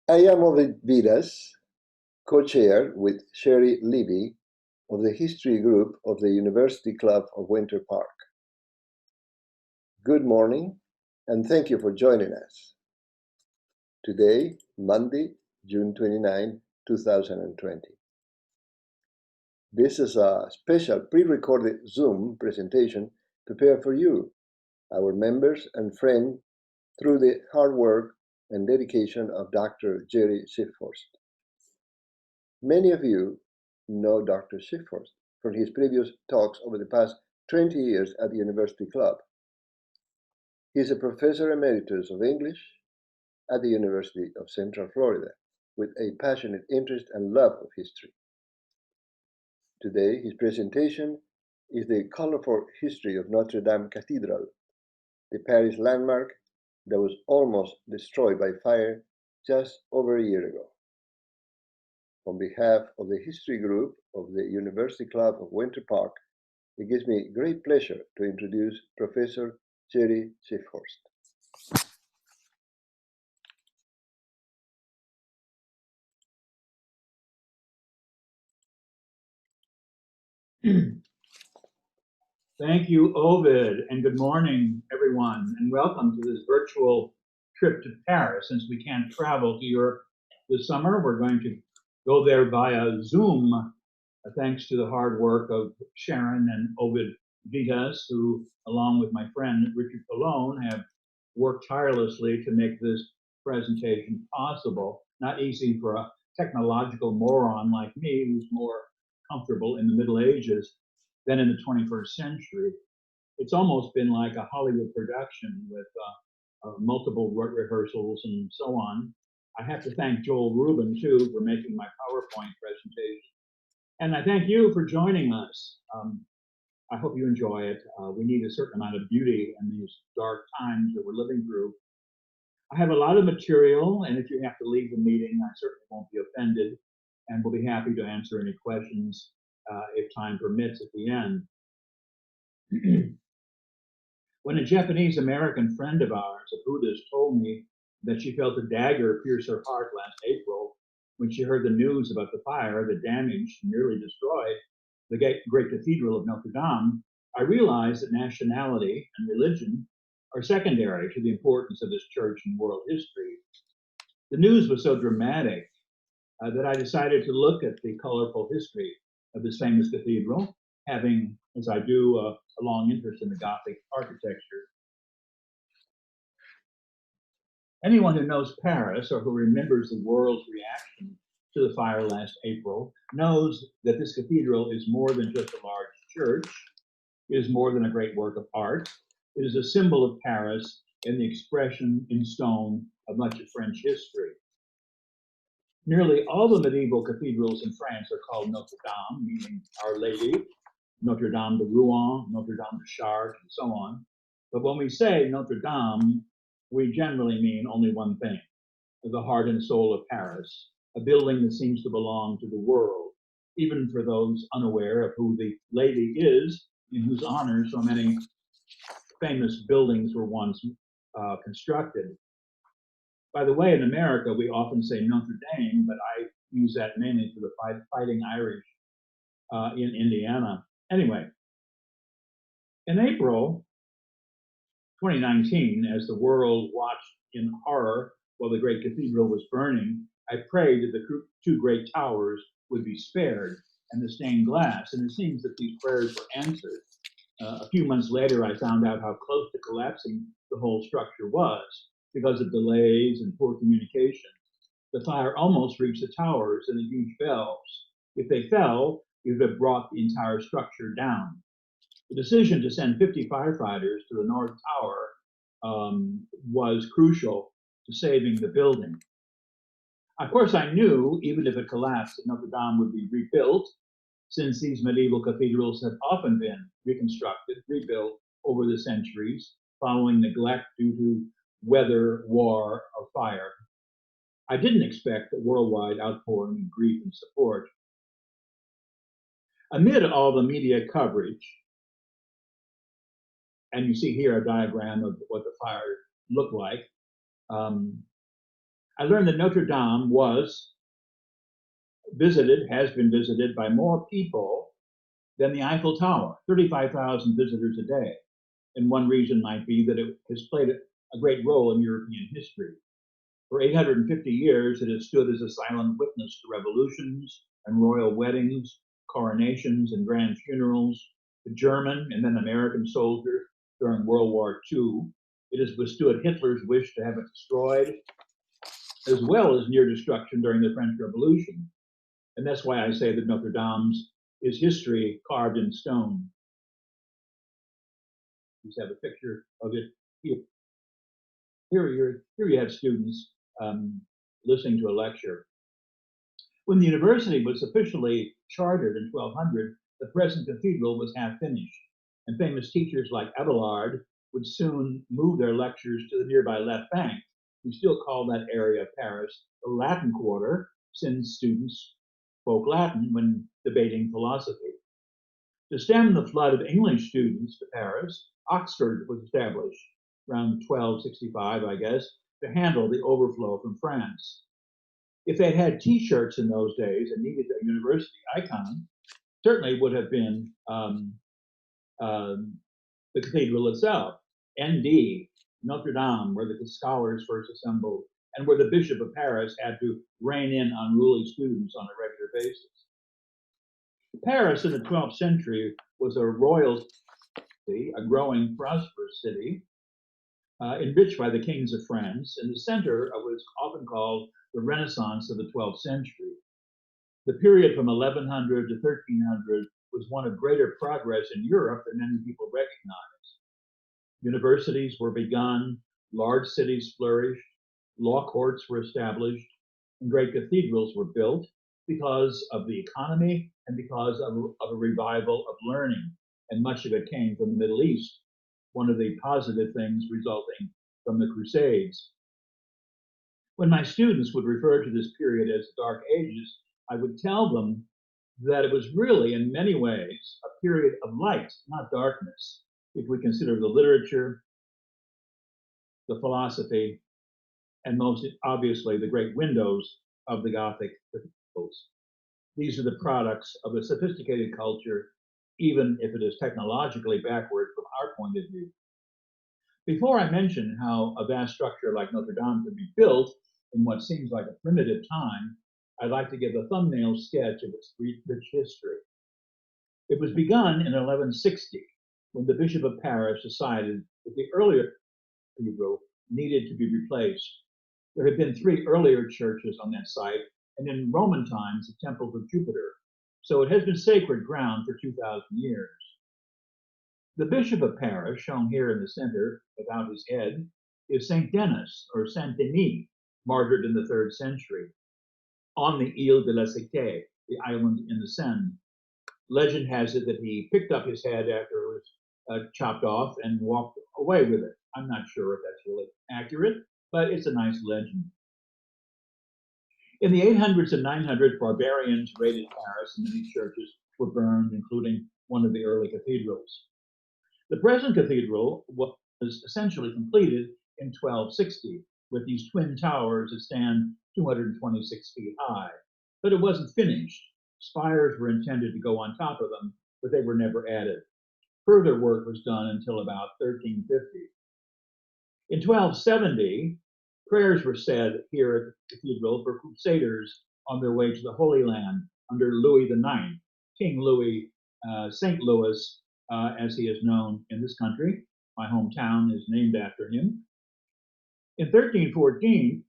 I am Ovid Vidas, co-chair with Sherry Levy of the History Group of the University Club of Winter Park. Good morning, and thank you for joining us. Today, Monday, June 29, 2020. This is a special pre-recorded Zoom presentation prepared for you, our members and friends, through the hard work and dedication of Dr. Jerry Schiffhorst. Many of you know Dr. Schiffhorst from his previous talks over the past 20 years at the University Club. He is a professor emeritus of English at the University of Central Florida with a passionate interest and love of history. Today, his presentation is the colorful history of Notre Dame Cathedral, the Paris landmark that was almost destroyed by fire just over a year ago. On behalf of the History Group of the University Club of Winter Park, it gives me great pleasure to introduce Professor Jerry Schiffhorst. Thank you, Ovid, and good morning, everyone, and welcome to this virtual trip to Paris. Since we can't travel to Europe this summer, we're going to go there via Zoom, thanks to the hard work of Sharon and Ovid Vitas, who, along with my friend Richard Colon, have worked tirelessly to make this presentation possible. Not easy for a technological moron like me, who's more comfortable in the Middle Ages than in the 21st century. It's almost been like a Hollywood production with multiple rehearsals and so on. I have to thank Joel Rubin, too, for making my PowerPoint presentation. And I thank you for joining us. I hope you enjoy it. We need a certain amount of beauty in these dark times that we're living through. I have a lot of material, and if you have to leave the meeting, I certainly won't be offended, and we'll be happy to answer any questions if time permits at the end. When a Japanese-American friend of ours, a Buddhist, told me that she felt a dagger pierce her heart last April when she heard the news about the fire that damaged and nearly destroyed the great cathedral of Notre Dame, I realized that nationality and religion are secondary to the importance of this church in world history. The news was so dramatic that I decided to look at the colorful history of this famous cathedral, having, as I do, a long interest in the Gothic architecture. Anyone who knows Paris or who remembers the world's reaction to the fire last April knows that this cathedral is more than just a large church. It is more than a great work of art. It is a symbol of Paris and the expression in stone of much of French history. Nearly all the medieval cathedrals in France are called Notre Dame, meaning Our Lady, Notre Dame de Rouen, Notre Dame de Chartres, and so on. But when we say Notre Dame, we generally mean only one thing: the heart and soul of Paris, a building that seems to belong to the world, even for those unaware of who the lady is, in whose honor so many famous buildings were once constructed. By the way, in America, we often say Notre Dame, but I use that mainly for the fighting Irish in Indiana. Anyway, in April 2019, as the world watched in horror while the great cathedral was burning, I prayed that the two great towers would be spared and the stained glass, and it seems that these prayers were answered. A few months later, I found out how close to collapsing the whole structure was because of delays and poor communication. The fire almost reached the towers and the huge bells. If they fell, it would have brought the entire structure down. The decision to send 50 firefighters to the North Tower was crucial to saving the building. Of course, I knew even if it collapsed, Notre Dame would be rebuilt, since these medieval cathedrals have often been reconstructed, rebuilt over the centuries, following neglect due to weather, war, or fire. I didn't expect a worldwide outpouring of grief and support. Amid all the media coverage, and you see here a diagram of what the fire looked like, I learned that Notre Dame has been visited by more people than the Eiffel Tower, 35,000 visitors a day. And one reason might be that it has played a great role in European history. For 850 years, it has stood as a silent witness to revolutions and royal weddings, coronations and grand funerals, to German and then American soldiers during World War II. It has withstood Hitler's wish to have it destroyed, as well as near destruction during the French Revolution. And that's why I say that Notre Dame's is history carved in stone. You have a picture of it here. Here you have students listening to a lecture. When the university was officially chartered in 1200, the present cathedral was half finished, and famous teachers like Abelard would soon move their lectures to the nearby left bank. We still call that area of Paris the Latin Quarter, since students spoke Latin when debating philosophy. To stem the flood of English students to Paris, Oxford was established around 1265, I guess, to handle the overflow from France. If they'd had T-shirts in those days and needed a university icon, certainly would have been the cathedral itself. ND, Notre Dame, where the scholars first assembled, and where the Bishop of Paris had to rein in unruly students on a regular basis. Paris in the 12th century was a royal city, a growing, prosperous city, enriched by the kings of France, and the center of what is often called the Renaissance of the 12th century. The period from 1100 to 1300 was one of greater progress in Europe than many people recognize. Universities were begun, large cities flourished, law courts were established, and great cathedrals were built because of the economy and because of a revival of learning. And much of it came from the Middle East, one of the positive things resulting from the Crusades. When my students would refer to this period as the Dark Ages, I would tell them that it was really, in many ways, a period of light, not darkness, if we consider the literature, the philosophy, and most obviously the great windows of the Gothic cathedrals. These are the products of a sophisticated culture, even if it is technologically backward from our point of view. Before I mention how a vast structure like Notre Dame could be built in what seems like a primitive time, I'd like to give a thumbnail sketch of its rich history. It was begun in 1160, when the Bishop of Paris decided that the earlier cathedral needed to be replaced. There had been 3 earlier churches on that site, and in Roman times, a temple to Jupiter. So it has been sacred ground for 2,000 years. The Bishop of Paris, shown here in the center without his head, is Saint Denis, or Saint Denis, martyred in the 3rd century, on the Ile de la Cité, the island in the Seine. Legend has it that he picked up his head after it was chopped off and walked away with it. I'm not sure if that's really accurate, but it's a nice legend. In the 800s and 900s, barbarians raided Paris and many churches were burned, including one of the early cathedrals. The present cathedral was essentially completed in 1260 with these twin towers that stand 226 feet high, but it wasn't finished. Spires were intended to go on top of them, but they were never added. Further work was done until about 1350. In 1270, prayers were said here at the cathedral for crusaders on their way to the Holy Land under Louis IX, King Louis, St. Louis, as he is known in this country. My hometown is named after him. In 1314,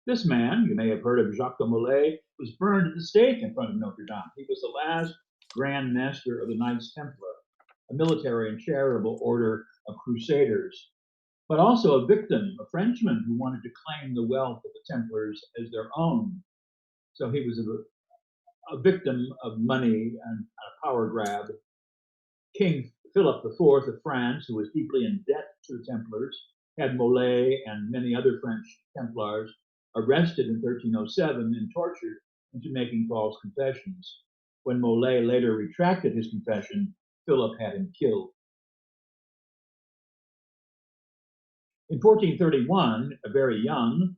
this man, you may have heard of Jacques de Molay, was burned at the stake in front of Notre Dame. He was the last Grand Master of the Knights Templar, a military and charitable order of crusaders, but also a victim, a Frenchman who wanted to claim the wealth of the Templars as their own. So he was a victim of money and a power grab. King Philip IV of France, who was deeply in debt to the Templars, had Molay and many other French Templars arrested in 1307 and tortured into making false confessions. When Molay later retracted his confession, Philip had him killed. In 1431, a very young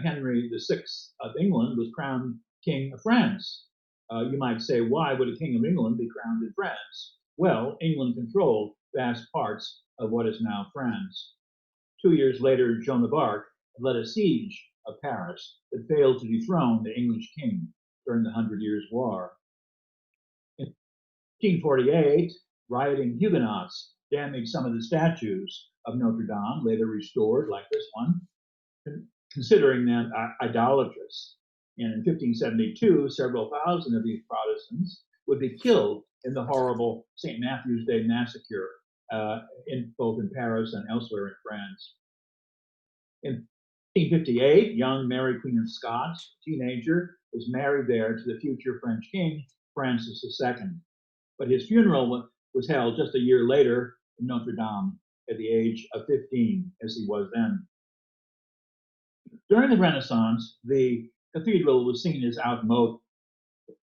Henry VI of England was crowned King of France. You might say, why would a King of England be crowned in France? Well, England controlled vast parts of what is now France. 2 years later, Joan of Arc led a siege of Paris that failed to dethrone the English king during the Hundred Years' War. In 1548, rioting Huguenots damaged some of the statues of Notre Dame, later restored, like this one, considering them idolatrous. And in 1572, several thousand of these Protestants would be killed in the horrible St. Matthew's Day massacre, both in Paris and elsewhere in France. In 1558, young Mary Queen of Scots, teenager, was married there to the future French king, Francis II. But his funeral was held just a year later in Notre Dame at the age of 15, as he was then. During the Renaissance, the cathedral was seen as outmoded,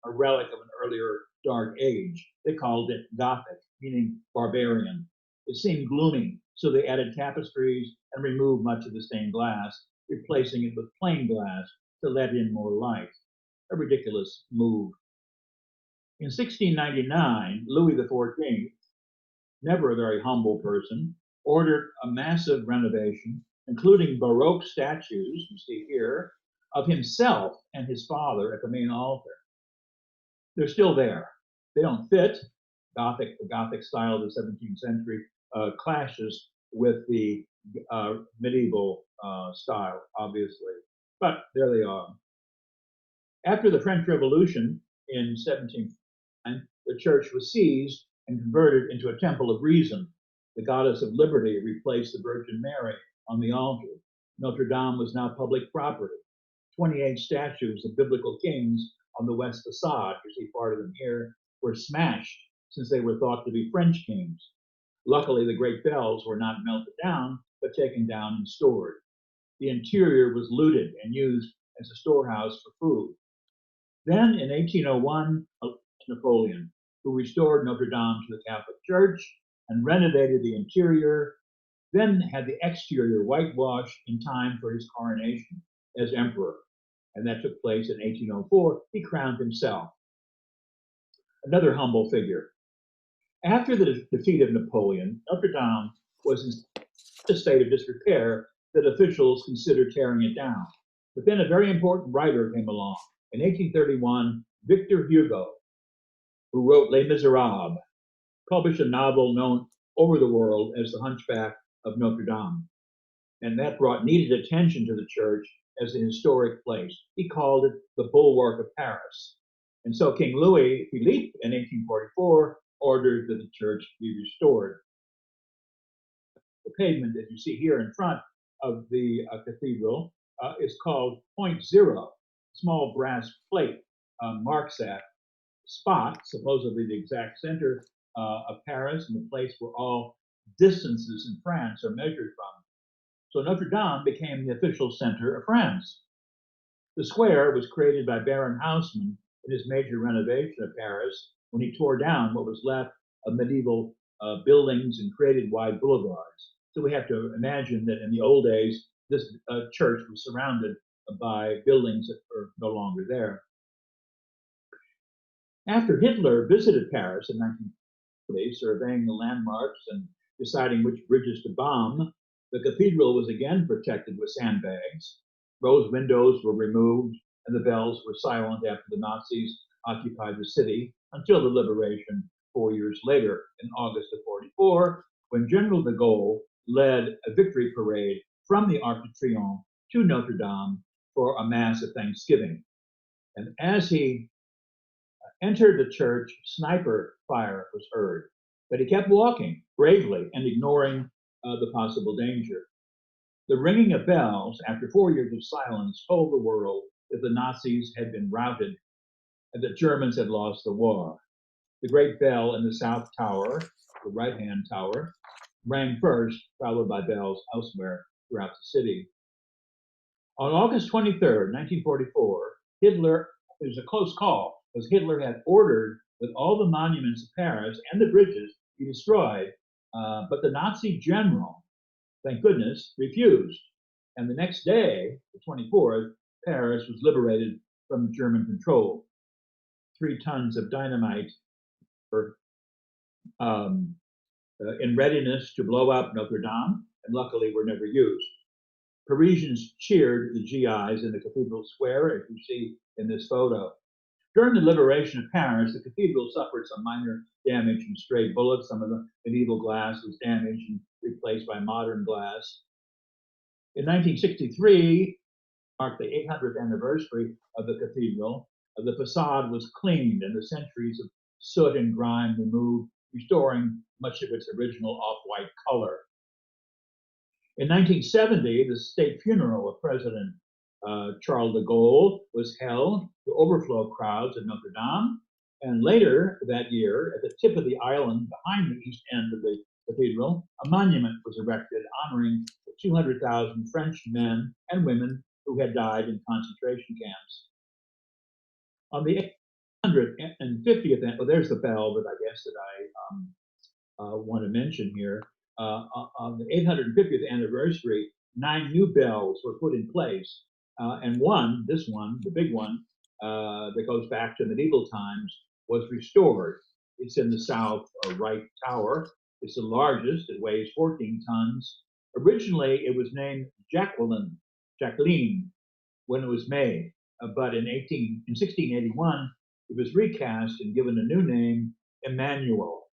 a relic of an earlier dark age. They called it Gothic, meaning barbarian. It seemed gloomy, so they added tapestries and removed much of the stained glass, replacing it with plain glass to let in more light. A ridiculous move. In 1699, Louis XIV, never a very humble person, ordered a massive renovation, including Baroque statues, you see here, of himself and his father at the main altar. They're still there. They don't fit. The Gothic style of the 17th century clashes with the medieval style, obviously. But there they are. After the French Revolution in 1709, the church was seized and converted into a temple of reason. The goddess of liberty replaced the Virgin Mary on the altar. Notre Dame was now public property. 28 statues of biblical kings on the west facade, you see part of them here, were smashed since they were thought to be French kings. Luckily, the great bells were not melted down, but taken down and stored. The interior was looted and used as a storehouse for food. Then in 1801, Napoleon, who restored Notre Dame to the Catholic Church and renovated the interior, then had the exterior whitewashed in time for his coronation as emperor. And that took place in 1804. He crowned himself. Another humble figure. After the defeat of Napoleon, Notre Dame was in a state of disrepair that officials considered tearing it down. But then a very important writer came along. In 1831, Victor Hugo, who wrote Les Miserables, published a novel known over the world as The Hunchback of Notre Dame. And that brought needed attention to the church as an historic place. He called it the bulwark of Paris. And so King Louis Philippe in 1844 ordered that the church be restored. The pavement that you see here in front of the cathedral is called Point Zero. Small brass plate marks that spot, supposedly the exact center of Paris and the place where all distances in France are measured from. So Notre Dame became the official center of France. The square was created by Baron Haussmann in his major renovation of Paris when he tore down what was left of medieval buildings and created wide boulevards. So we have to imagine that in the old days, this church was surrounded by buildings that were no longer there. After Hitler visited Paris in 1940, surveying the landmarks and deciding which bridges to bomb, the cathedral was again protected with sandbags. Rose windows were removed, and the bells were silent after the Nazis occupied the city until the liberation 4 years later, in August of 44, when General de Gaulle led a victory parade from the Arc de Triomphe to Notre Dame for a mass of Thanksgiving. And as he entered the church, sniper fire was heard, but he kept walking bravely and ignoring the possible danger. The ringing of bells after 4 years of silence told the world that the Nazis had been routed and that Germans had lost the war. The great bell in the South Tower, the right-hand tower, rang first, followed by bells elsewhere throughout the city. On August 23rd, 1944, Hitler, it was a close call, because Hitler had ordered that all the monuments of Paris and the bridges be destroyed, but the Nazi general thank goodness, refused. And the next day, the 24th, Paris was liberated from German control. 3 tons of dynamite were in readiness to blow up Notre Dame, and luckily were never used. Parisians cheered the GIs in the cathedral square, as you see in this photo. During the liberation of Paris, the cathedral suffered some minor damage from stray bullets. Some of the medieval glass was damaged and replaced by modern glass. In 1963, marked the 800th anniversary of the cathedral. The facade was cleaned and the centuries of soot and grime removed, restoring much of its original off-white color. In 1970, the state funeral of President Charles de Gaulle was held to overflow crowds at Notre Dame. And later that year, at the tip of the island behind the east end of the cathedral, a monument was erected honoring the 200,000 French men and women who had died in concentration camps. On the 850th, well, there's the bell that I guess that I want to mention here. On the 850th anniversary, 9 new bells were put in place. And one, this one, the big one, that goes back to medieval times, was restored. It's in the south right tower. It's the largest. It weighs 14 tons. Originally, it was named Jacqueline, when it was made. But in 1681, it was recast and given a new name, Emmanuel,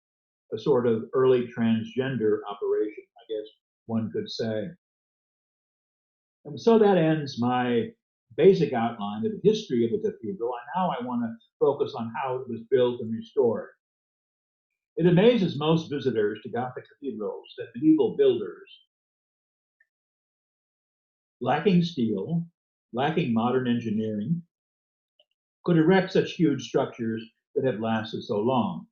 a sort of early transgender operation, I guess one could say. And so that ends my basic outline of the history of the cathedral, and now I want to focus on how it was built and restored. It amazes most visitors to Gothic cathedrals that medieval builders, lacking steel, lacking modern engineering, could erect such huge structures that have lasted so long.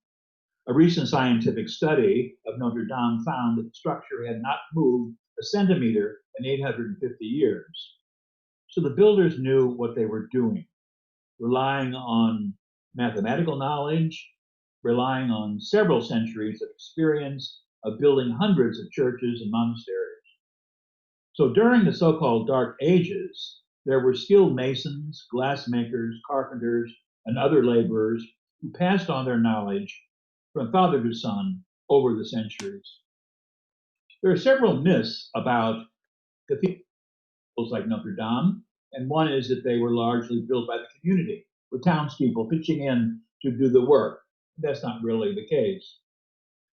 A recent scientific study of Notre Dame found that the structure had not moved a centimeter in 850 years. So the builders knew what they were doing, relying on mathematical knowledge, relying on several centuries of experience of building hundreds of churches and monasteries. So during the so-called Dark Ages, there were skilled masons, glassmakers, carpenters, and other laborers who passed on their knowledge from father to son over the centuries. There are several myths about cathedrals like Notre Dame, and one is that they were largely built by the community, with townspeople pitching in to do the work. That's not really the case.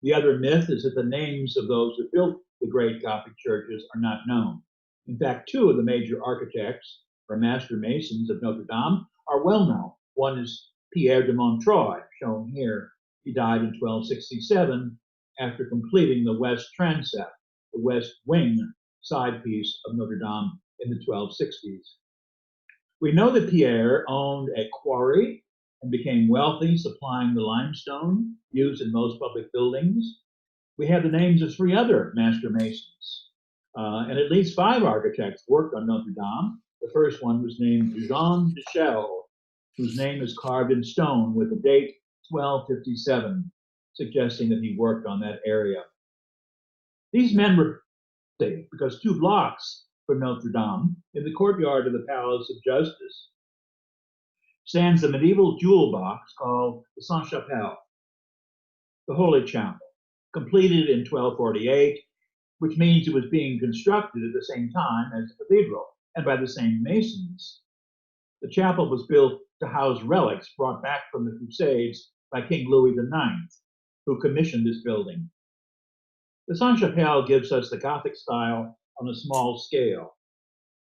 The other myth is that the names of those who built the great Gothic churches are not known. In fact, 2 of the major architects or master masons of Notre Dame are well known. One is Pierre de Montreuil, shown here. He died in 1267 after completing the west transept, the west wing side piece of Notre Dame in the 1260s. We know that Pierre owned a quarry and became wealthy supplying the limestone used in most public buildings. We have the names of 3 other master masons, and at least 5 architects worked on Notre Dame. The first one was named Jean de Chelles, whose name is carved in stone with the date 1257, suggesting that he worked on that area. These men were because 2 blocks from Notre Dame, in the courtyard of the Palace of Justice, stands the medieval jewel box called the Sainte-Chapelle, the Holy Chapel, completed in 1248, which means it was being constructed at the same time as the cathedral and by the same masons. The chapel was built to house relics brought back from the Crusades by King Louis IX, who commissioned this building. The Sainte-Chapelle gives us the Gothic style on a small scale.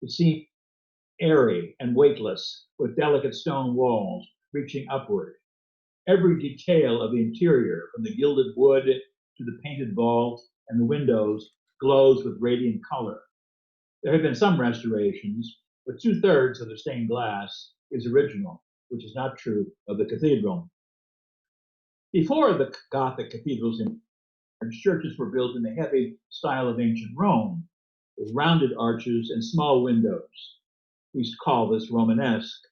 It seems airy and weightless, with delicate stone walls reaching upward. Every detail of the interior, from the gilded wood to the painted vault and the windows, glows with radiant color. There have been some restorations, but 2/3 of the stained glass is original, which is not true of the cathedral. Before the Gothic cathedrals, churches were built in the heavy style of ancient Rome, with rounded arches and small windows. We call this Romanesque.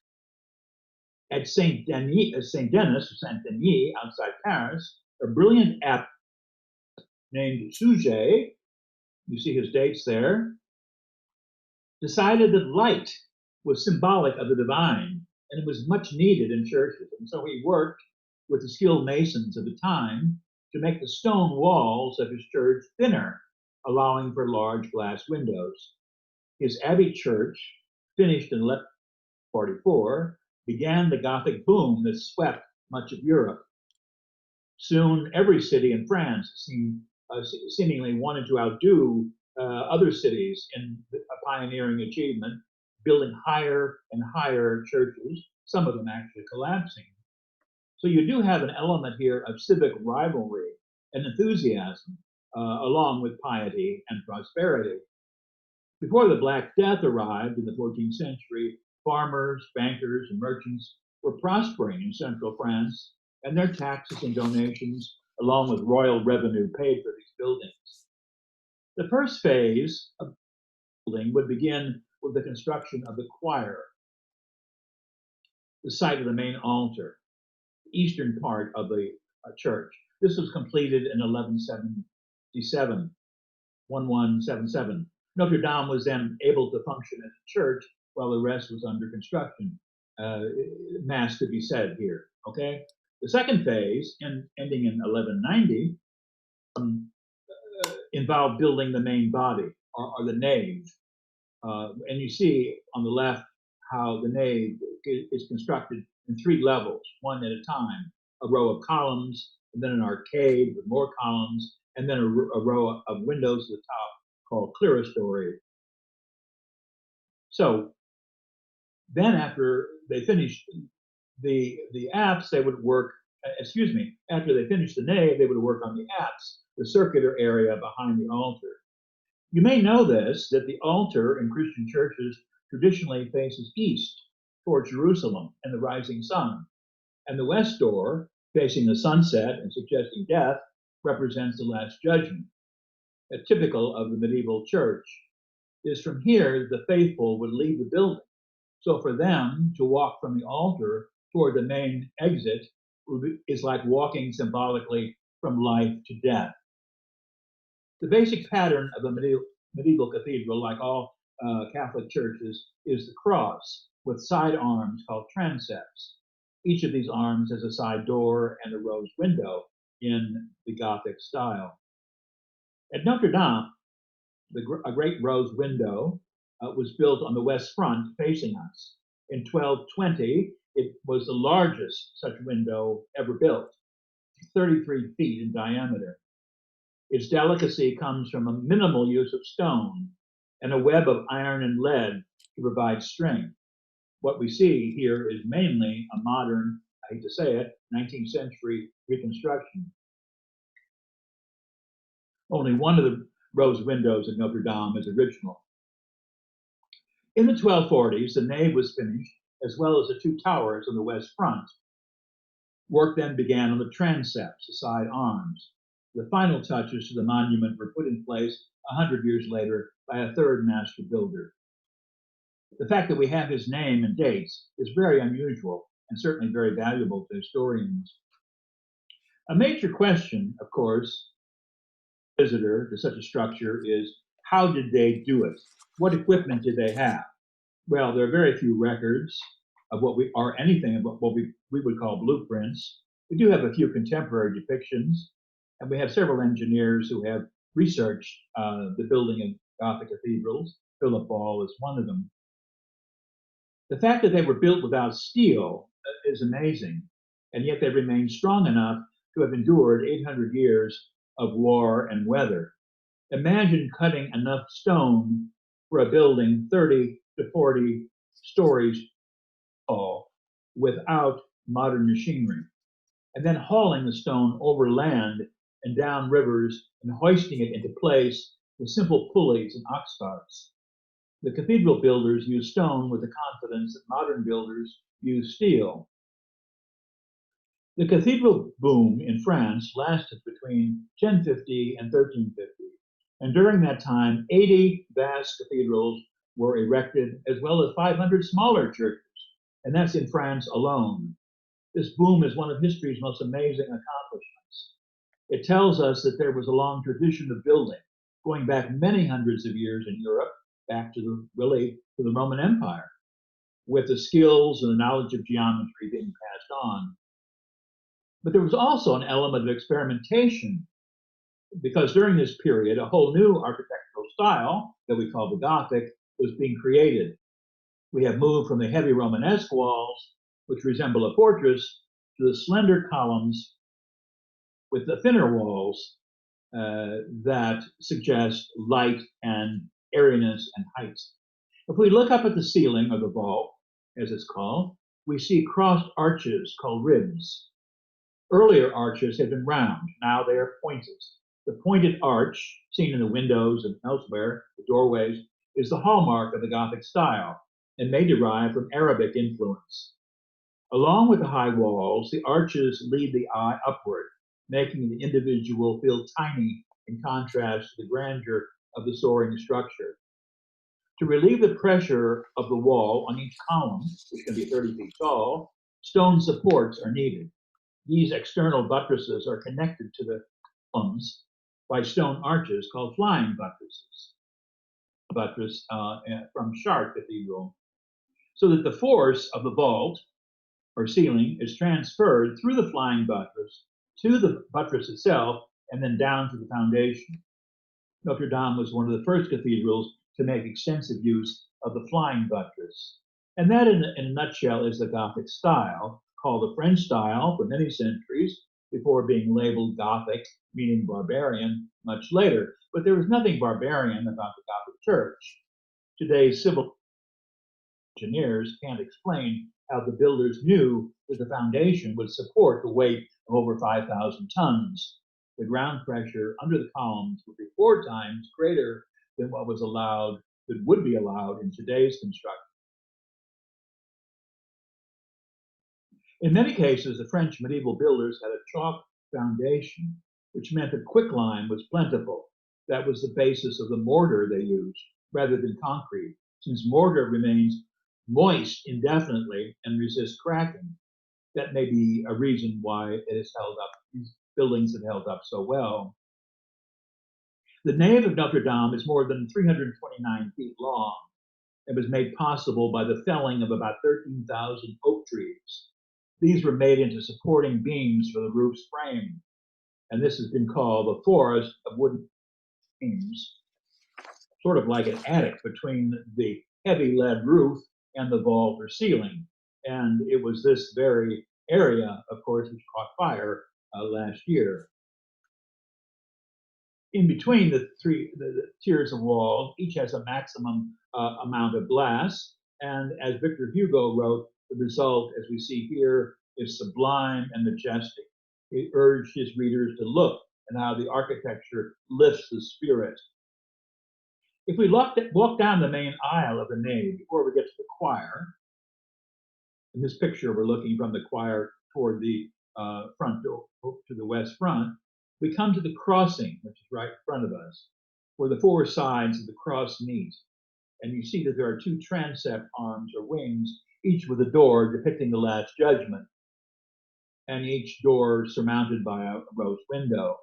At Saint Denis, outside Paris, a brilliant abbot named Suger you see his dates there, decided that light was symbolic of the divine and it was much needed in churches. And so he worked with the skilled masons of the time to make the stone walls of his church thinner, allowing for large glass windows. His abbey church, finished in 1144, began the Gothic boom that swept much of Europe. Soon, every city in France seemingly wanted to outdo other cities in a pioneering achievement, building higher and higher churches, some of them actually collapsing. So you do have an element here of civic rivalry and enthusiasm, along with piety and prosperity. Before the Black Death arrived in the 14th century, farmers, bankers, and merchants were prospering in central France, and their taxes and donations, along with royal revenue, paid for these buildings. The first phase of building would begin with the construction of the choir, the site of the main altar, the eastern part of the church. This was completed in 1177. Notre Dame was then able to function as a church while the rest was under construction. Mass could be said here, okay? The second phase, ending in 1190, involved building the main body, or the nave. And you see on the left how the nave is constructed in 3 levels, one at a time, a row of columns, and then an arcade with more columns, and then a row of windows at the top called clerestory. So then after they finished the apse, they would work, after they finished the nave, they would work on the apse, the circular area behind the altar. You may know this, that the altar in Christian churches traditionally faces east toward Jerusalem and the rising sun. And the west door, facing the sunset and suggesting death, represents the Last Judgment. Typical of the medieval church is from here the faithful would leave the building. So for them to walk from the altar toward the main exit is like walking symbolically from life to death. The basic pattern of a medieval cathedral, like all Catholic churches, is the cross with side arms called transepts. Each of these arms has a side door and a rose window in the Gothic style. At Notre Dame, a great rose window was built on the west front facing us. In 1220, it was the largest such window ever built, 33 feet in diameter. Its delicacy comes from a minimal use of stone and a web of iron and lead to provide strength. What we see here is mainly a modern, I hate to say it, 19th century reconstruction. Only one of the rose windows at Notre Dame is original. In the 1240s, the nave was finished, as well as the 2 towers on the west front. Work then began on the transepts, the side arms. The final touches to the monument were put in place 100 years later by a third master builder. The fact that we have his name and dates is very unusual and certainly very valuable to historians. A major question, of course, visitor to such a structure is, how did they do it? What equipment did they have? Well, there are very few records of what we would call blueprints. We do have a few contemporary depictions, and we have several engineers who have researched the building of Gothic cathedrals. Philip Ball is one of them. The fact that they were built without steel is amazing, and yet they remain strong enough to have endured 800 years of war and weather. Imagine cutting enough stone for a building 30 to 40 stories tall without modern machinery, and then hauling the stone over land and down rivers and hoisting it into place with simple pulleys and ox carts. The cathedral builders used stone with the confidence that modern builders use steel. The cathedral boom in France lasted between 1050 and 1350, and during that time, 80 vast cathedrals were erected, as well as 500 smaller churches, and that's in France alone. This boom is one of history's most amazing accomplishments. It tells us that there was a long tradition of building, going back many hundreds of years in Europe, back to the Roman Empire, with the skills and the knowledge of geometry being passed on. But there was also an element of experimentation, because during this period, a whole new architectural style that we call the Gothic was being created. We have moved from the heavy Romanesque walls, which resemble a fortress, to the slender columns with the thinner walls that suggest light and airiness and height. If we look up at the ceiling of the vault, as it's called, we see crossed arches called ribs. Earlier arches had been round, now they are pointed. The pointed arch, seen in the windows and elsewhere, the doorways, is the hallmark of the Gothic style and may derive from Arabic influence. Along with the high walls, the arches lead the eye upward, making the individual feel tiny in contrast to the grandeur of the soaring structure. To relieve the pressure of the wall on each column, which can be 30 feet tall, stone supports are needed. These external buttresses are connected to the columns by stone arches called flying buttresses. Buttress from Chartres Cathedral, so that the force of the vault or ceiling is transferred through the flying buttress to the buttress itself and then down to the foundation. Notre Dame was one of the first cathedrals to make extensive use of the flying buttress. And that, in a nutshell, is the Gothic style, called the French style for many centuries, before being labeled Gothic, meaning barbarian, much later. But there was nothing barbarian about the Gothic church. Today's civil engineers can't explain how the builders knew that the foundation would support the weight of over 5,000 tons. The ground pressure under the columns would be 4 times greater than what was allowed, that would be allowed in today's construction. In many cases, the French medieval builders had a chalk foundation, which meant that quicklime was plentiful. That was the basis of the mortar they used, rather than concrete, since mortar remains moist indefinitely and resists cracking. That may be a reason why it has held up, these buildings have held up so well. The nave of Notre Dame is more than 329 feet long. It was made possible by the felling of about 13,000 oak trees. These were made into supporting beams for the roof's frame, and this has been called a forest of wooden beams, sort of like an attic between the heavy lead roof and the vault or ceiling. And it was this very area, of course, which caught fire last year. In between the tiers of walls, each has a maximum amount of glass. And as Victor Hugo wrote, the result, as we see here, is sublime and majestic. He urged his readers to look at how the architecture lifts the spirit. If we walk down the main aisle of the nave before we get to the choir, in this picture we're looking from the choir toward the front door, to the west front, we come to the crossing, which is right in front of us, where the 4 sides of the cross meet. And you see that there are 2 transept arms or wings, each with a door depicting the Last Judgment, and each door surmounted by a rose window.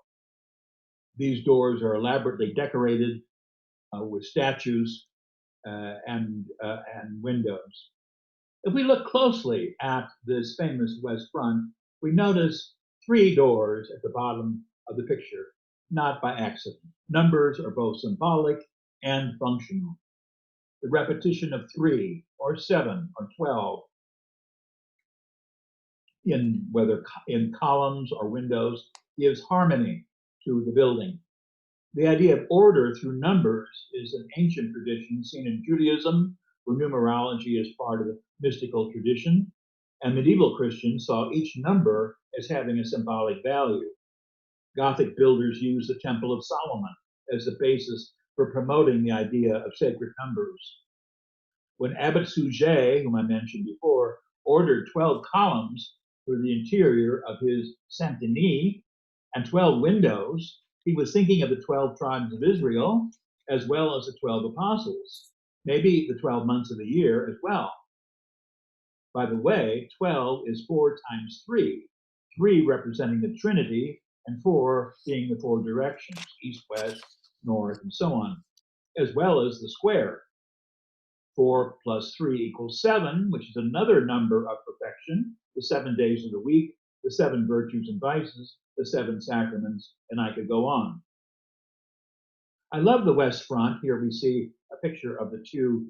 These doors are elaborately decorated with statues and windows. If we look closely at this famous west front, we notice 3 doors at the bottom of the picture, not by accident. Numbers are both symbolic and functional. The repetition of 3 or 7 or 12 whether in columns or windows gives harmony to the building. The idea of order through numbers is an ancient tradition seen in Judaism, where numerology is part of the mystical tradition, and medieval Christians saw each number as having a symbolic value. Gothic builders used the Temple of Solomon as the basis for promoting the idea of sacred numbers. When Abbot Suger, whom I mentioned before, ordered 12 columns for the interior of his Saint Denis and 12 windows, he was thinking of the 12 tribes of Israel as well as the 12 apostles, maybe the 12 months of the year as well. By the way, 12 is 4 times 3, 3 representing the Trinity and 4 being the 4 directions, east, west, north, and so on, as well as the square. 4 plus 3 equals 7, which is another number of perfection, the 7 days of the week, the 7 virtues and vices, the 7 sacraments, and I could go on. I love the west front. Here we see a picture of the two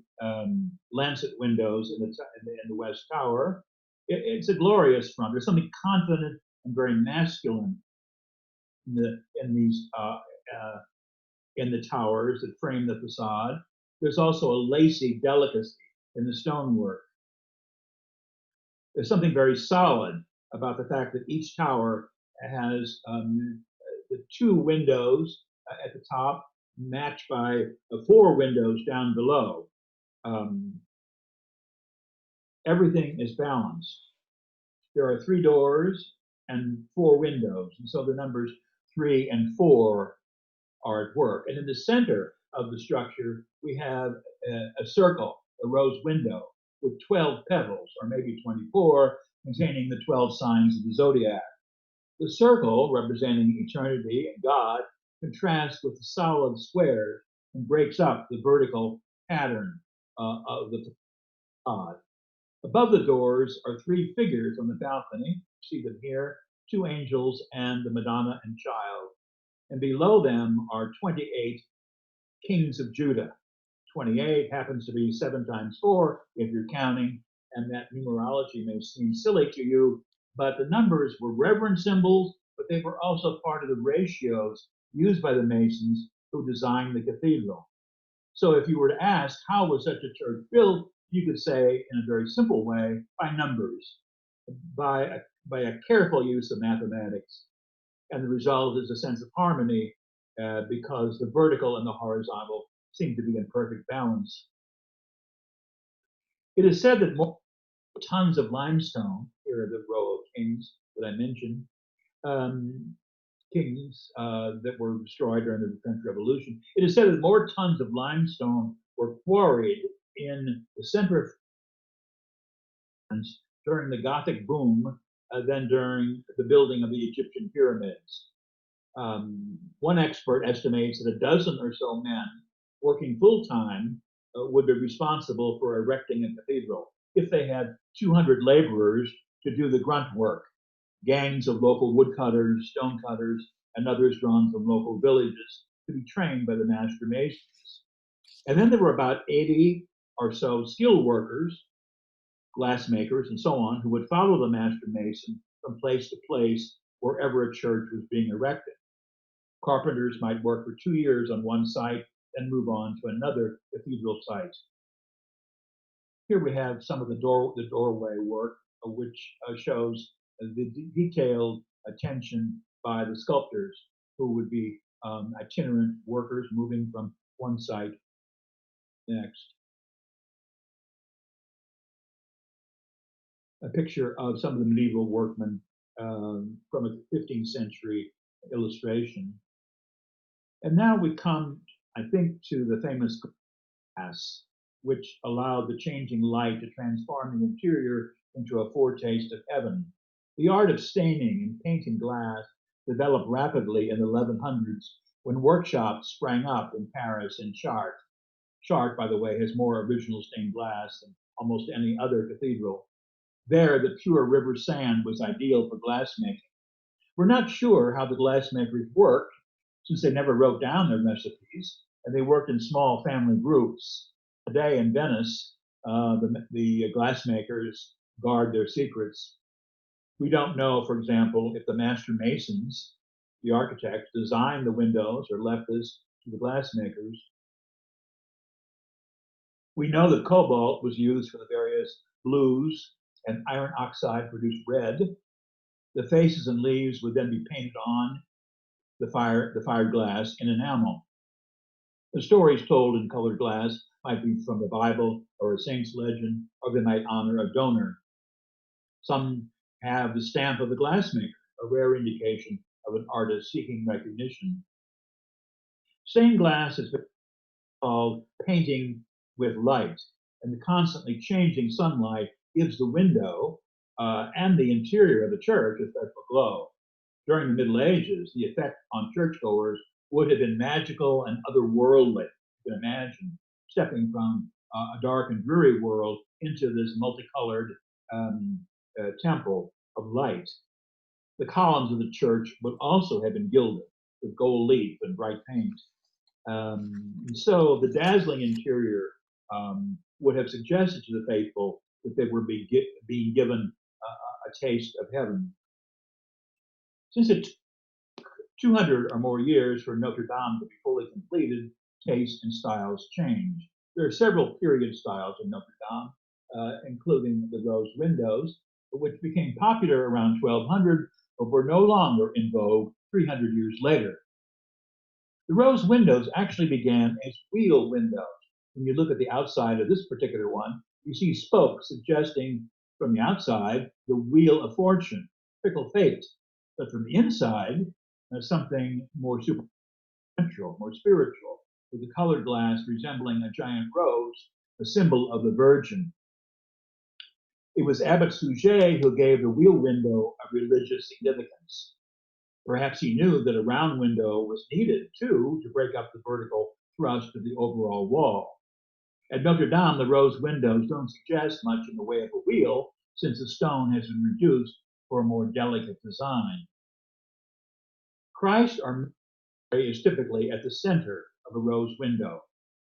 lancet windows in the west tower. It's a glorious front. There's something confident and very masculine in the towers that frame the facade. There's also a lacy delicacy in the stonework. There's something very solid about the fact that each tower has the 2 windows at the top matched by 4 windows down below. Everything is balanced. There are 3 doors and 4 windows, and so the numbers 3 and 4 are at work. And in the center of the structure, we have a circle, a rose window, with 12 petals, or maybe 24, containing the 12 signs of the zodiac. The circle, representing eternity and God, contrasts with the solid square and breaks up the vertical pattern of the facade. Above the doors are 3 figures on the balcony. See them here, 2 angels and the Madonna and Child. And below them are 28 kings of Judah. 28 happens to be 7 times 4 if you're counting, and that numerology may seem silly to you, but the numbers were reverend symbols, but they were also part of the ratios used by the Masons who designed the cathedral. So if you were to ask, how was such a church built, you could say in a very simple way, by numbers, by a careful use of mathematics. And the result is a sense of harmony because the vertical and the horizontal seem to be in perfect balance. It is said that more tons of limestone, here are the row of kings that I mentioned, kings that were destroyed during the French Revolution. It is said that more tons of limestone were quarried in the center of France during the Gothic boom than during the building of the Egyptian pyramids. One expert estimates that a dozen or so men working full-time would be responsible for erecting a cathedral if they had 200 laborers to do the grunt work, gangs of local woodcutters, stonecutters, and others drawn from local villages to be trained by the master masons. And then there were about 80 or so skilled workers, glassmakers, and so on, who would follow the master mason from place to place wherever a church was being erected. Carpenters might work for 2 years on one site, then move on to another cathedral site. Here we have some of the doorway work, which shows the detailed attention by the sculptors, who would be itinerant workers moving from one site next. A picture of some of the medieval workmen from a 15th century illustration. And now we come, I think, to the famous glass, which allowed the changing light to transform the interior into a foretaste of heaven. The art of staining and painting glass developed rapidly in the 1100s when workshops sprang up in Paris and Chartres. Chartres, by the way, has more original stained glass than almost any other cathedral. There, the pure river sand was ideal for glassmaking. We're not sure how the glassmakers worked, since they never wrote down their recipes, and they worked in small family groups. Today in Venice, the glassmakers guard their secrets. We don't know, for example, if the master masons, the architects, designed the windows or left this to the glassmakers. We know that cobalt was used for the various blues, and iron oxide produced red. The faces and leaves would then be painted on the fired glass in enamel. The stories told in colored glass might be from the Bible or a saint's legend, or they might honor a donor. Some have the stamp of the glassmaker, a rare indication of an artist seeking recognition. Stained glass is called painting with light, and the constantly changing sunlight gives the window and the interior of the church a special glow. During the Middle Ages, the effect on churchgoers would have been magical and otherworldly. You can imagine stepping from a dark and dreary world into this multicolored temple of light. The columns of the church would also have been gilded with gold leaf and bright paint. So the dazzling interior would have suggested to the faithful that they were being given a taste of heaven. Since it took 200 or more years for Notre Dame to be fully completed, tastes and styles changed. There are several period styles in Notre Dame, including the rose windows, which became popular around 1200, but were no longer in vogue 300 years later. The rose windows actually began as wheel windows. When you look at the outside of this particular one, you see spokes suggesting from the outside the wheel of fortune, fickle fate. But from the inside, something more supernatural, more spiritual, with the colored glass resembling a giant rose, a symbol of the Virgin. It was Abbot Suger who gave the wheel window a religious significance. Perhaps he knew that a round window was needed, too, to break up the vertical thrust of the overall wall. At Notre Dame, the rose windows don't suggest much in the way of a wheel, since the stone has been reduced for a more delicate design. Christ or Mary is typically at the center of a rose window,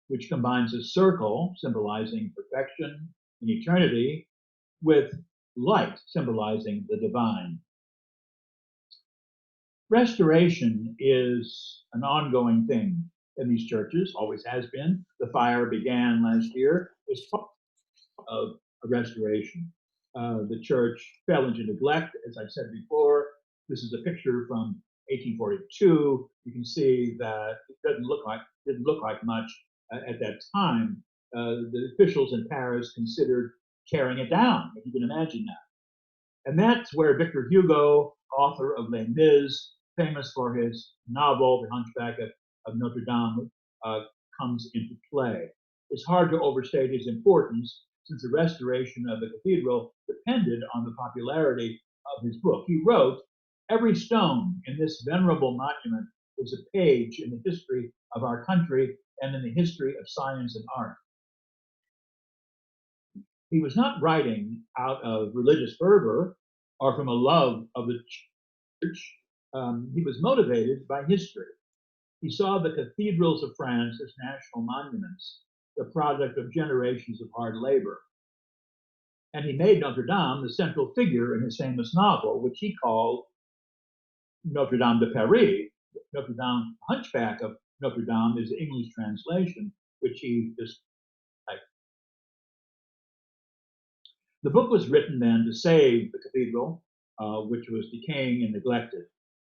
which combines a circle symbolizing perfection and eternity with light symbolizing the divine. Restoration is an ongoing thing in these churches, always has been. The fire began last year as part of a restoration. The church fell into neglect, as I've said before. This is a picture from 1842. You can see that it didn't look like much at that time. The officials in Paris considered tearing it down, if you can imagine that. And that's where Victor Hugo, author of Les Mis, famous for his novel, The Hunchback of Notre Dame, comes into play. It's hard to overstate his importance, since the restoration of the cathedral depended on the popularity of his book. He wrote, "Every stone in this venerable monument is a page in the history of our country and in the history of science and art." He was not writing out of religious fervor or from a love of the church. He was motivated by history. He saw the cathedrals of France as national monuments, the product of generations of hard labor. And he made Notre Dame the central figure in his famous novel, which he called Notre Dame de Paris. Notre Dame, Hunchback of Notre Dame is the English translation, which he just typed. The book was written then to save the cathedral, which was decaying and neglected.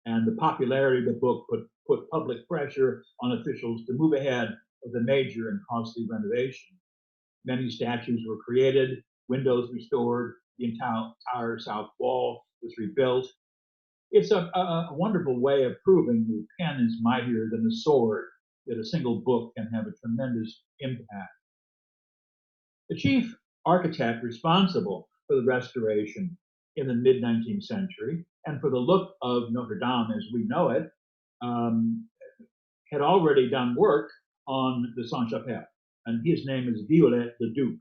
And the popularity of the book put public pressure on officials to move ahead with a major and costly renovation. Many statues were created, windows restored, the entire south wall was rebuilt. It's a wonderful way of proving the pen is mightier than the sword, that a single book can have a tremendous impact. The chief architect responsible for the restoration in the mid-19th century and for the look of Notre Dame as we know it, had already done work on the Sainte-Chapelle, and his name is Viollet-le-Duc,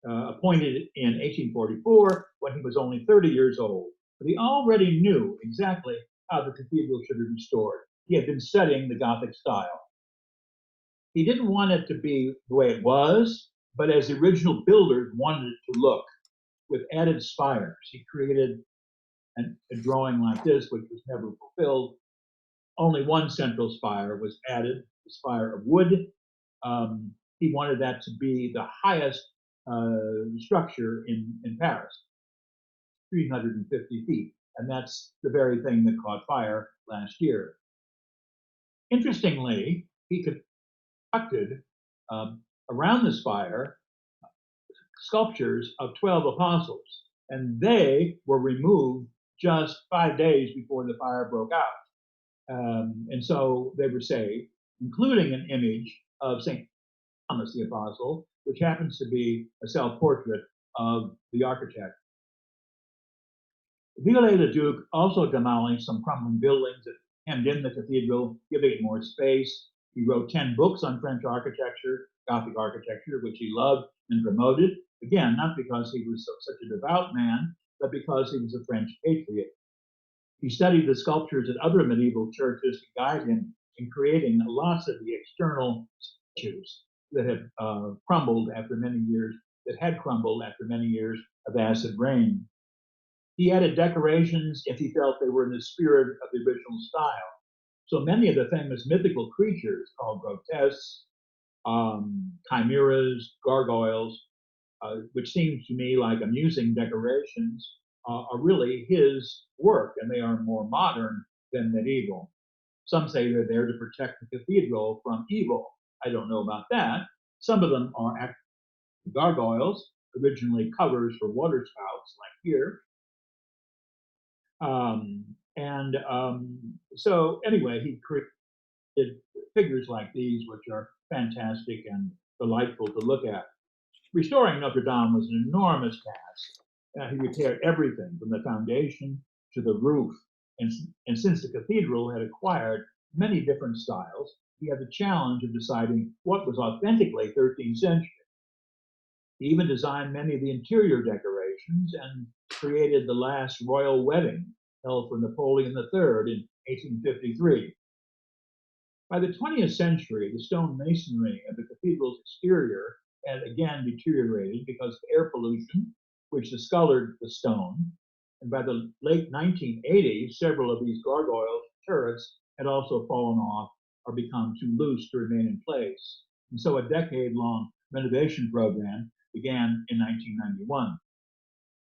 appointed in 1844 when he was only 30 years old. But he already knew exactly how the cathedral should be restored. He had been studying the Gothic style. He didn't want it to be the way it was, but as the original builders wanted it to look, with added spires. He created a drawing like this, which was never fulfilled. Only one central spire was added, the spire of wood. He wanted that to be the highest structure in Paris, 350 feet. And that's the very thing that caught fire last year. Interestingly, he constructed around the spire sculptures of 12 apostles, and they were removed just 5 days before the fire broke out. And so they were saved, including an image of St. Thomas the Apostle, which happens to be a self-portrait of the architect. Viollet-le-Duc also demolished some crumbling buildings that hemmed in the cathedral, giving it more space. He wrote 10 books on French architecture, Gothic architecture, which he loved and promoted. Again, not because he was such a devout man, but because he was a French patriot. He studied the sculptures at other medieval churches to guide him in creating lots of the external statues that have crumbled after many years, that had crumbled after many years of acid rain. He added decorations if he felt they were in the spirit of the original style. So many of the famous mythical creatures called grotesques, chimeras, gargoyles, which seems to me like amusing decorations, are really his work, and they are more modern than medieval. Some say they're there to protect the cathedral from evil. I don't know about that. Some of them are gargoyles, originally covers for water spouts, like here. So anyway, he created figures like these, which are fantastic and delightful to look at. Restoring Notre Dame was an enormous task. He repaired everything from the foundation to the roof. And since the cathedral had acquired many different styles, he had the challenge of deciding what was authentically 13th century. He even designed many of the interior decorations and created the last royal wedding held for Napoleon III in 1853. By the 20th century, the stone masonry of the cathedral's exterior had again deteriorated because of air pollution, which discolored the stone. And by the late 1980s, several of these gargoyle turrets had also fallen off or become too loose to remain in place. And so a decade-long renovation program began in 1991.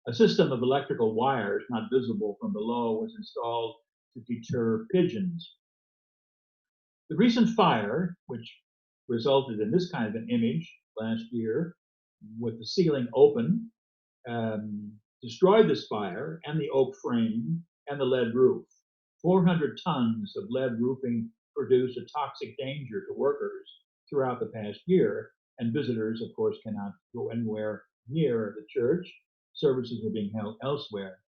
A system of electrical wires not visible from below was installed to deter pigeons. The recent fire, which resulted in this kind of an image last year, with the ceiling open, destroyed the spire and the oak frame and the lead roof. 400 tons of lead roofing produced a toxic danger to workers throughout the past year, and visitors, of course, cannot go anywhere near the church. Services are being held elsewhere.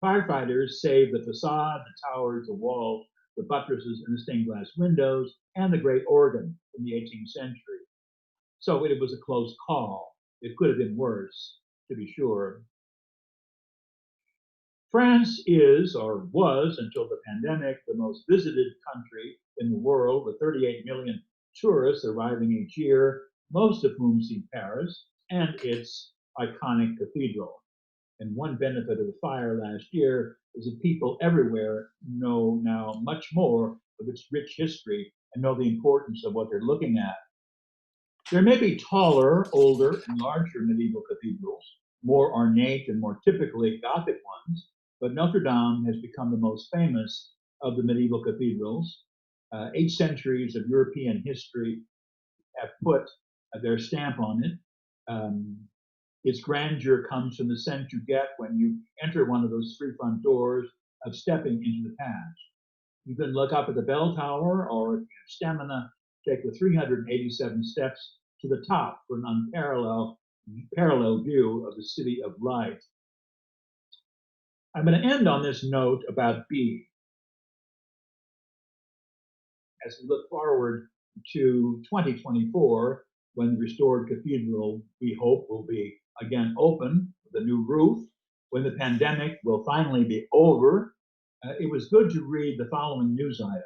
Firefighters saved the facade, the towers, the walls, the buttresses, and the stained glass windows, and the great organ from the 18th century. So it was a close call. It could have been worse, to be sure. France is, or was until the pandemic, the most visited country in the world, with 38 million tourists arriving each year, most of whom see Paris and its iconic cathedral. And one benefit of the fire last year is that people everywhere know now much more of its rich history and know the importance of what they're looking at. There may be taller, older, and larger medieval cathedrals, more ornate and more typically Gothic ones, but Notre Dame has become the most famous of the medieval cathedrals. 8 centuries of European history have put their stamp on it. Its grandeur comes from the sense you get when you enter one of those 3 front doors of stepping into the past. You can look up at the bell tower, or if you have stamina, take the 387 steps to the top for an unparalleled view of the city of light. I'm going to end on this note about bees. As we look forward to 2024, when the restored cathedral, we hope, will be again open with a new roof, when the pandemic will finally be over, it was good to read the following news item.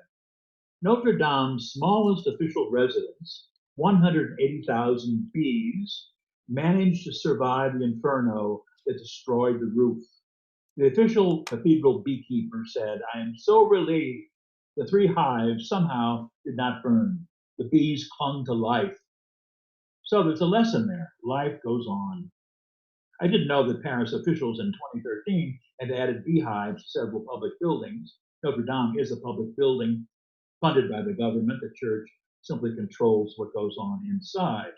Notre Dame's smallest official residence, 180,000 bees, managed to survive the inferno that destroyed the roof. The official cathedral beekeeper said, "I am so relieved the 3 hives somehow did not burn. The bees clung to life." So there's a lesson there. Life goes on. I didn't know that Paris officials in 2013 had added beehives to several public buildings. Notre Dame is a public building funded by the government. The church simply controls what goes on inside.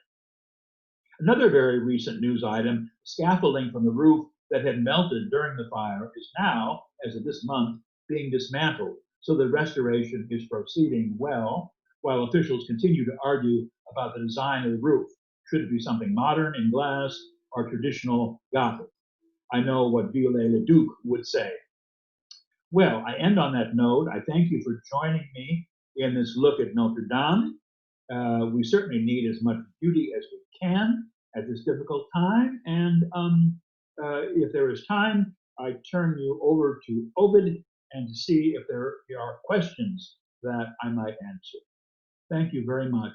Another very recent news item, scaffolding from the roof that had melted during the fire is now, as of this month, being dismantled. So the restoration is proceeding well, while officials continue to argue about the design of the roof. Should it be something modern in glass or traditional Gothic? I know what Viollet-le-Duc would say. Well, I end on that note. I thank you for joining me in this look at Notre Dame. We certainly need as much beauty as we can at this difficult time. And if there is time, I turn you over to Ovid and to see if there are questions that I might answer. Thank you very much.